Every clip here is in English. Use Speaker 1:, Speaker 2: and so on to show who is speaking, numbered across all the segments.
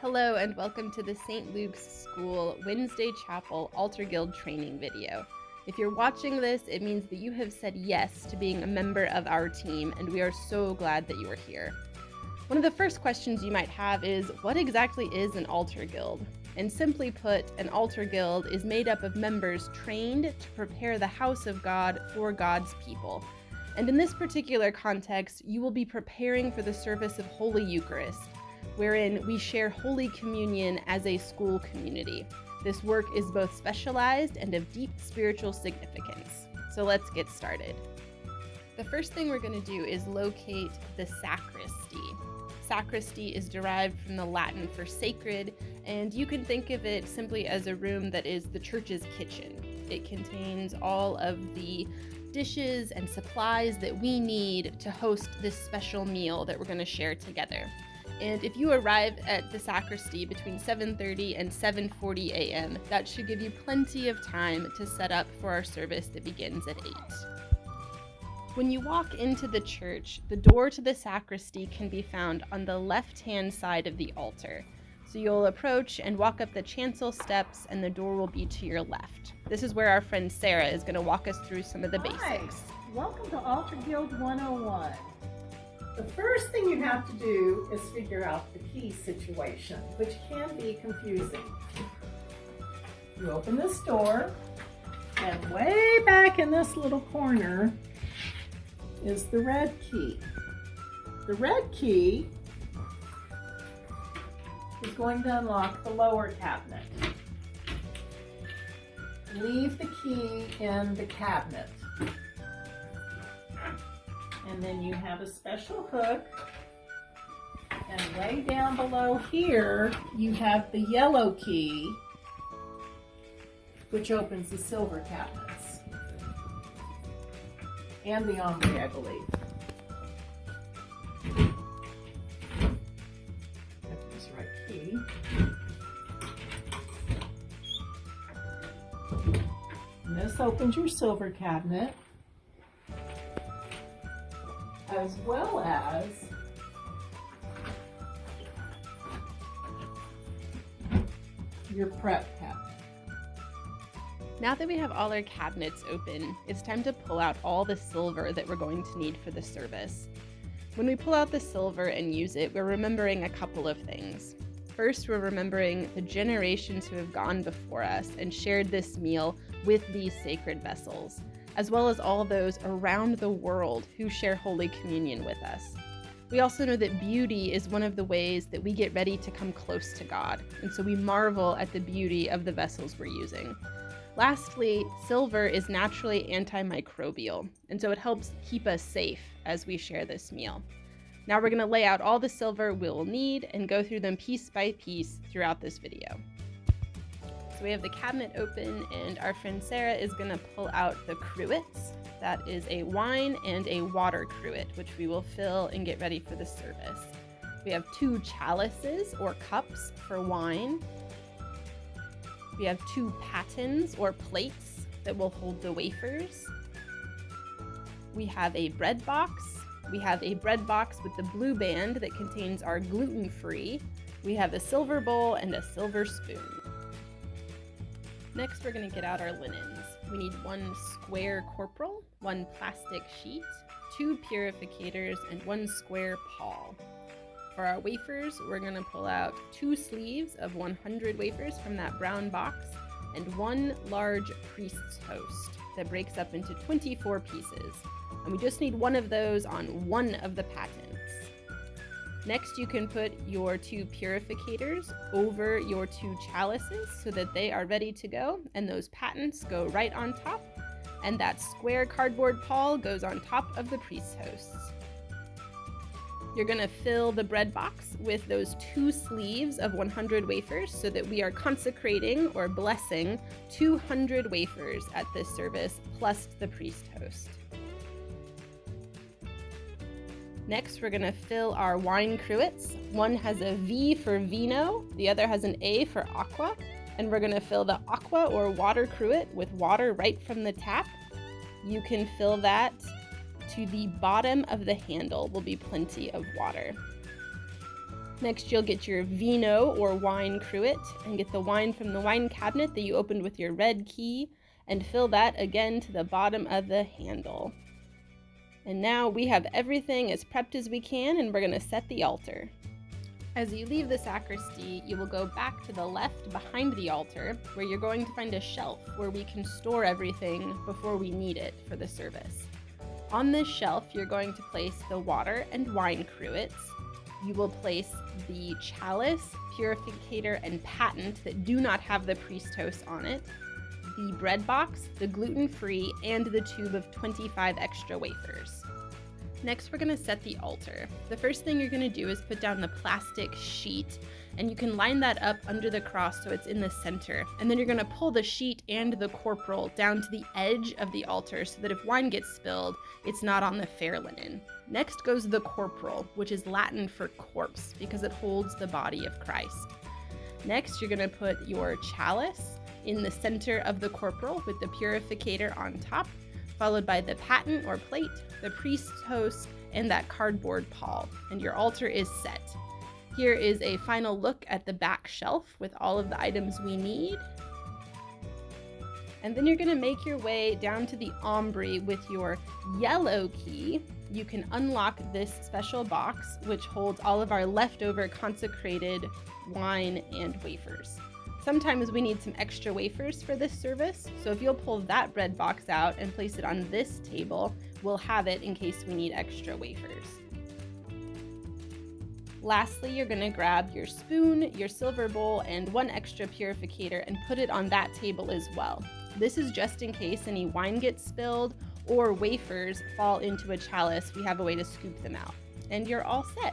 Speaker 1: Hello and welcome to the St. Luke's School Wednesday Chapel Altar Guild training video. If you're watching this, it means that you have said yes to being a member of our team, and we are so glad that you are here. One of the first questions you might have is, what exactly is an altar guild? And simply put, an altar guild is made up of members trained to prepare the house of God for God's people. And in this particular context, you will be preparing for the service of Holy Eucharist, wherein we share Holy Communion as a school community. This work is both specialized and of deep spiritual significance. So let's get started. The first thing we're going to do is locate the sacristy. Sacristy is derived from the Latin for sacred, and you can think of it simply as a room that is the church's kitchen. It contains all of the dishes and supplies that we need to host this special meal that we're going to share together. And if you arrive at the sacristy between 7:30 and 7:40 a.m., that should give you plenty of time to set up for our service that begins at 8. When you walk into the church, the door to the sacristy can be found on the left-hand side of the altar. So you'll approach and walk up the chancel steps, and the door will be to your left. This is where our friend Sarah is going to walk us through some of the basics.
Speaker 2: Hi. Welcome to Altar Guild 101. The first thing you have to do is figure out the key situation, which can be confusing. You open this door, and way back in this little corner is the red key. The red key is going to unlock the lower cabinet. Leave the key in the cabinet. And then you have a special hook, and way down below here you have the yellow key, which opens the silver cabinets and the ombre, I believe. That's the right key. And this opens your silver cabinet, as well as your prep cabinet.
Speaker 1: Now that we have all our cabinets open, it's time to pull out all the silver that we're going to need for the service. When we pull out the silver and use it, we're remembering a couple of things. First, we're remembering the generations who have gone before us and shared this meal with these sacred vessels, as well as all those around the world who share Holy Communion with us. We also know that beauty is one of the ways that we get ready to come close to God, and so we marvel at the beauty of the vessels we're using. Lastly, silver is naturally antimicrobial, and so it helps keep us safe as we share this meal. Now we're going to lay out all the silver we'll need and go through them piece by piece throughout this video. So we have the cabinet open, and our friend Sarah is going to pull out the cruets. That is a wine and a water cruet, which we will fill and get ready for the service. We have 2 chalices or cups for wine. We have 2 patens or plates that will hold the wafers. We have a bread box. We have a bread box with the blue band that contains our gluten-free. We have a silver bowl and a silver spoon. Next, we're going to get out our linens. We need 1 square corporal, 1 plastic sheet, 2 purificators, and 1 square pall. For our wafers, we're going to pull out 2 sleeves of 100 wafers from that brown box, and 1 large priest's host that breaks up into 24 pieces. And we just need 1 of those on 1 of the patens. Next, you can put your 2 purificators over your 2 chalices so that they are ready to go, and those patens go right on top, and that square cardboard pall goes on top of the priest's hosts. You're going to fill the bread box with those 2 sleeves of 100 wafers so that we are consecrating or blessing 200 wafers at this service, plus the priest host. Next, we're going to fill our wine cruets. One has a V for vino, the other has an A for aqua, and we're going to fill the aqua or water cruet with water right from the tap. You can fill that to the bottom of the handle, will be plenty of water. Next, you'll get your vino or wine cruet and get the wine from the wine cabinet that you opened with your red key and fill that again to the bottom of the handle. And now we have everything as prepped as we can, and we're going to set the altar. As you leave the sacristy, you will go back to the left behind the altar, where you're going to find a shelf where we can store everything before we need it for the service. On this shelf, you're going to place the water and wine cruets. You will place the chalice, purificator, and patent that do not have the priest host on it, the bread box, the gluten-free, and the tube of 25 extra wafers. Next, we're going to set the altar. The first thing you're going to do is put down the plastic sheet, and you can line that up under the cross so it's in the center. And then you're going to pull the sheet and the corporal down to the edge of the altar so that if wine gets spilled, it's not on the fair linen. Next goes the corporal, which is Latin for corpse because it holds the body of Christ. Next, you're going to put your chalice in the center of the corporal with the purificator on top, followed by the paten or plate, the priest's host, and that cardboard pall, and your altar is set. Here is a final look at the back shelf with all of the items we need. And then you're going to make your way down to the aumbry with your yellow key. You can unlock this special box, which holds all of our leftover consecrated wine and wafers. Sometimes we need some extra wafers for this service, so if you'll pull that bread box out and place it on this table, we'll have it in case we need extra wafers. Lastly, you're going to grab your spoon, your silver bowl, and one extra purificator and put it on that table as well. This is just in case any wine gets spilled or wafers fall into a chalice. We have a way to scoop them out. And you're all set.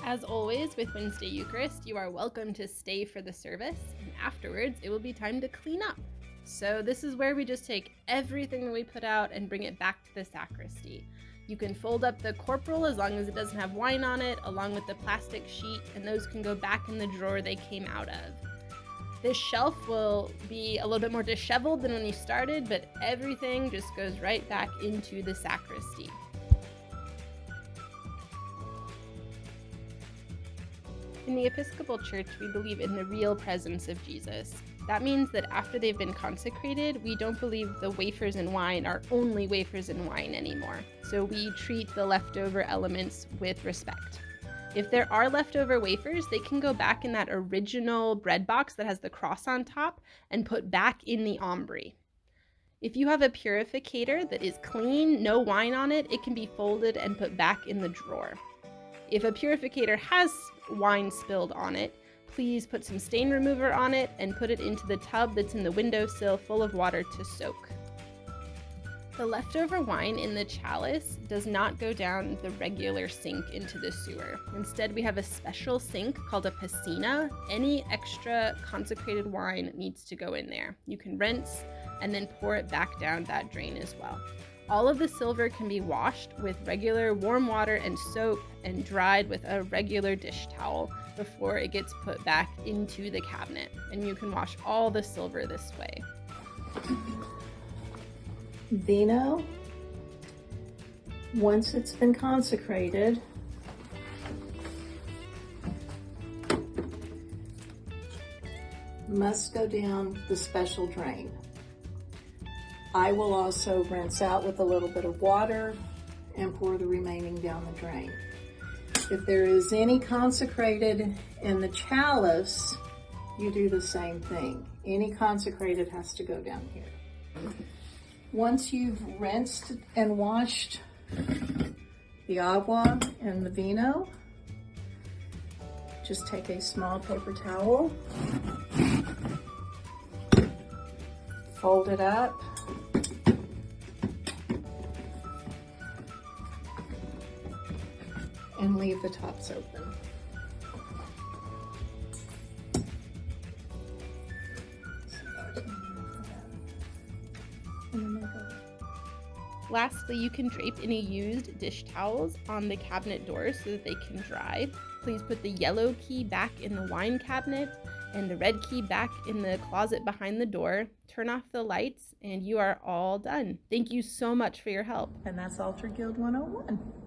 Speaker 1: As always, with Wednesday Eucharist, you are welcome to stay for the service, and afterwards it will be time to clean up. So this is where we just take everything that we put out and bring it back to the sacristy. You can fold up the corporal as long as it doesn't have wine on it, along with the plastic sheet, and those can go back in the drawer they came out of. This shelf will be a little bit more disheveled than when you started, but everything just goes right back into the sacristy. In the Episcopal Church, we believe in the real presence of Jesus. That means that after they've been consecrated, we don't believe the wafers and wine are only wafers and wine anymore. So we treat the leftover elements with respect. If there are leftover wafers, they can go back in that original bread box that has the cross on top and put back in the aumbry. If you have a purificator that is clean, no wine on it, it can be folded and put back in the drawer. If a purificator has wine spilled on it, please put some stain remover on it and put it into the tub that's in the windowsill full of water to soak. The leftover wine in the chalice does not go down the regular sink into the sewer. Instead, we have a special sink called a piscina. Any extra consecrated wine needs to go in there. You can rinse and then pour it back down that drain as well. All of the silver can be washed with regular warm water and soap and dried with a regular dish towel before it gets put back into the cabinet. And you can wash all the silver this way.
Speaker 2: Vino, once it's been consecrated, must go down the special drain. I will also rinse out with a little bit of water and pour the remaining down the drain. If there is any consecrated in the chalice, you do the same thing. Any consecrated has to go down here. Once you've rinsed and washed the agua and the vino, just take a small paper towel, fold it up, and leave the tops open.
Speaker 1: Lastly, you can drape any used dish towels on the cabinet doors so that they can dry. Please put the yellow key back in the wine cabinet and the red key back in the closet behind the door. Turn off the lights and you are all done. Thank you so much for your help.
Speaker 2: And that's Altar Guild 101.